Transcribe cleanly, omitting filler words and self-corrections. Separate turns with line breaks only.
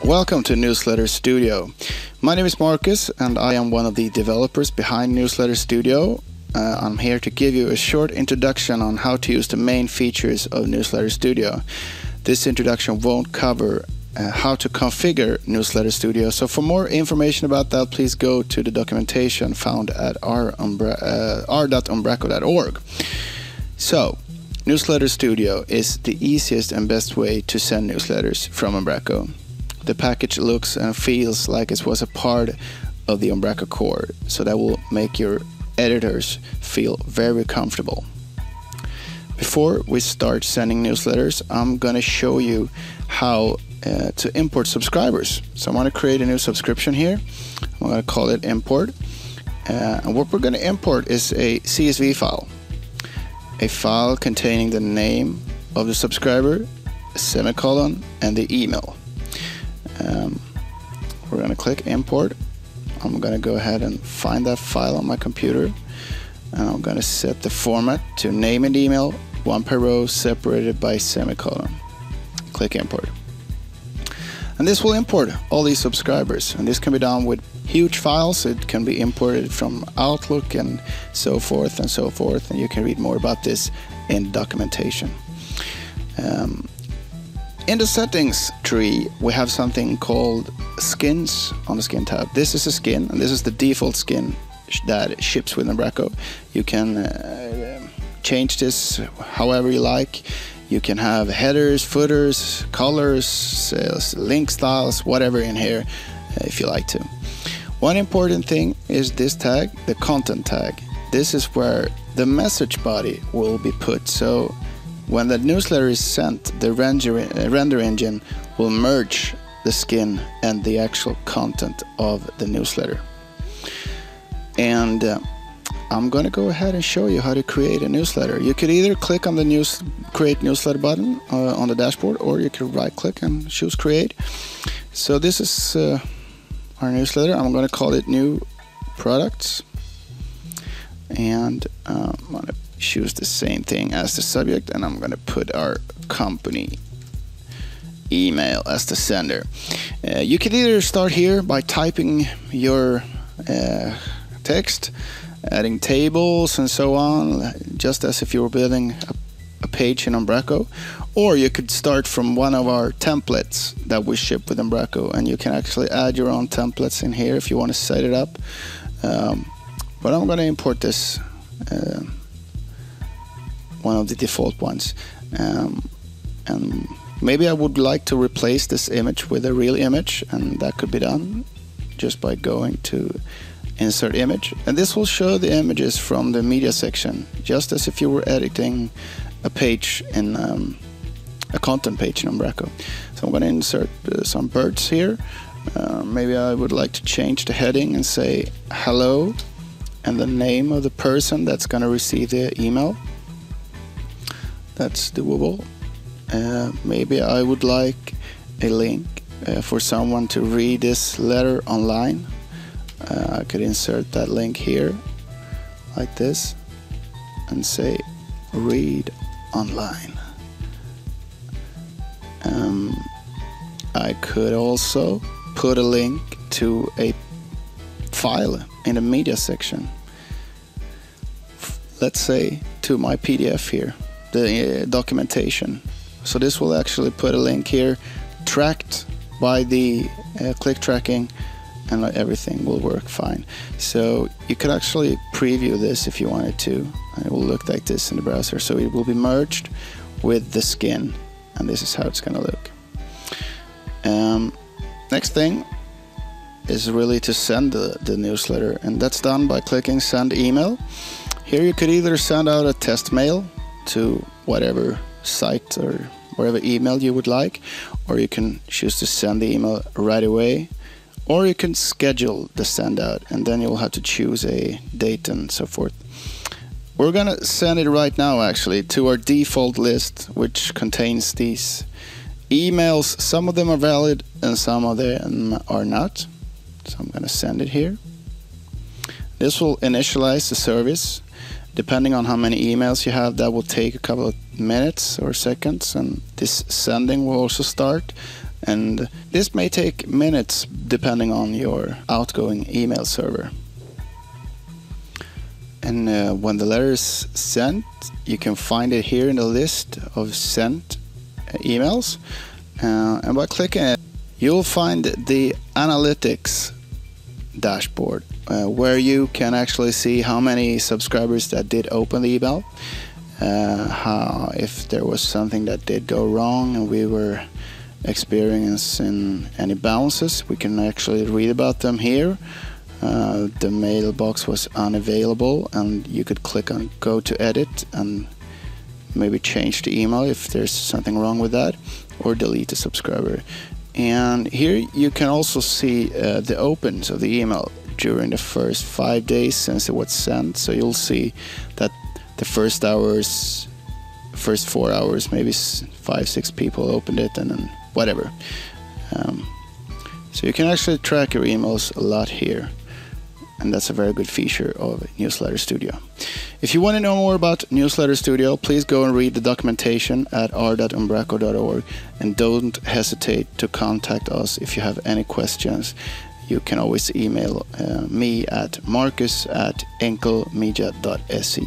Welcome to Newsletter Studio. My name is Marcus and I am one of the developers behind Newsletter Studio. I'm here to give you a short introduction on how to use the main features of Newsletter Studio. This introduction won't cover how to configure Newsletter Studio, so for more information about that, please go to the documentation found at r.umbraco.org. So, Newsletter Studio is the easiest and best way to send newsletters from Umbraco. The package looks and feels like it was a part of the Umbraco core, so that will make your editors feel very comfortable. Before we start sending newsletters, I'm going to show you how to import subscribers. So I'm going to create a new subscription here. I'm going to call it import. And what we're going to import is a CSV file. A file containing the name of the subscriber, a semicolon, and the email. We're going to click import. I'm going to go ahead and find that file on my computer, and I'm going to set the format to name and email, one per row, separated by semicolon. Click import. And this will import all these subscribers, and this can be done with huge files. It can be imported from Outlook and so forth, and you can read more about this in documentation. In the settings tree, we have something called skins on the skin tab. This is a skin, and this is the default skin that ships with Umbraco. You can change this however you like. You can have headers, footers, colors, link styles, whatever in here if you like to. One important thing is this tag, the content tag. This is where the message body will be put. So when the newsletter is sent, the render engine will merge the skin and the actual content of the newsletter. And I'm going to go ahead and show you how to create a newsletter. You could either click on the create newsletter button on the dashboard, or you could right click and choose create. So this is our newsletter. I'm going to call it new products, and I'm going to choose the same thing as the subject, and I'm going to put our company email as the sender. You can either start here by typing your text, adding tables and so on, just as if you were building a page in Umbraco, or you could start from one of our templates that we ship with Umbraco, and you can actually add your own templates in here if you want to set it up. But I'm going to import this, one of the default ones, and maybe I would like to replace this image with a real image, and that could be done just by going to insert image, and this will show the images from the media section, just as if you were editing a page in a content page in Umbraco. So I'm going to insert some birds here. Maybe I would like to change the heading and say hello and the name of the person that's going to receive the email. That's doable. Maybe I would like a link for someone to read this letter online. I could insert that link here like this and say read online. I could also put a link to a file in the media section, let's say to my PDF here, the documentation. So this will actually put a link here tracked by the click tracking, and everything will work fine. So you could actually preview this if you wanted to, and it will look like this in the browser. So it will be merged with the skin, and this is how it's going to look. Next thing is really to send the newsletter, and that's done by clicking send email. Here you could either send out a test mail to whatever site or wherever email you would like, or you can choose to send the email right away, or you can schedule the send out, and then you'll have to choose a date and so forth. We're gonna send it right now actually to our default list, which contains these emails. Some of them are valid and some of them are not. So I'm gonna send it here. This will initialize the service. Depending on how many emails you have, that will take a couple of minutes or seconds, and this sending will also start. And this may take minutes depending on your outgoing email server. And when the letter is sent, you can find it here in the list of sent emails. And by clicking it, you'll find the analytics dashboard, where you can actually see how many subscribers that did open the email, if there was something that did go wrong and we were experiencing any bounces, we can actually read about them here. The mailbox was unavailable, and you could click on go to edit and maybe change the email if there's something wrong with that, or delete a subscriber. And here you can also see the opens of the email during the first 5 days since it was sent. So you'll see that the first 4 hours, maybe 5-6 people opened it, and then whatever. So you can actually track your emails a lot here, and that's a very good feature of Newsletter Studio. If you want to know more about Newsletter Studio, please go and read the documentation at r.umbraco.org, and don't hesitate to contact us if you have any questions. You can always email me at marcus@enkelmedia.se.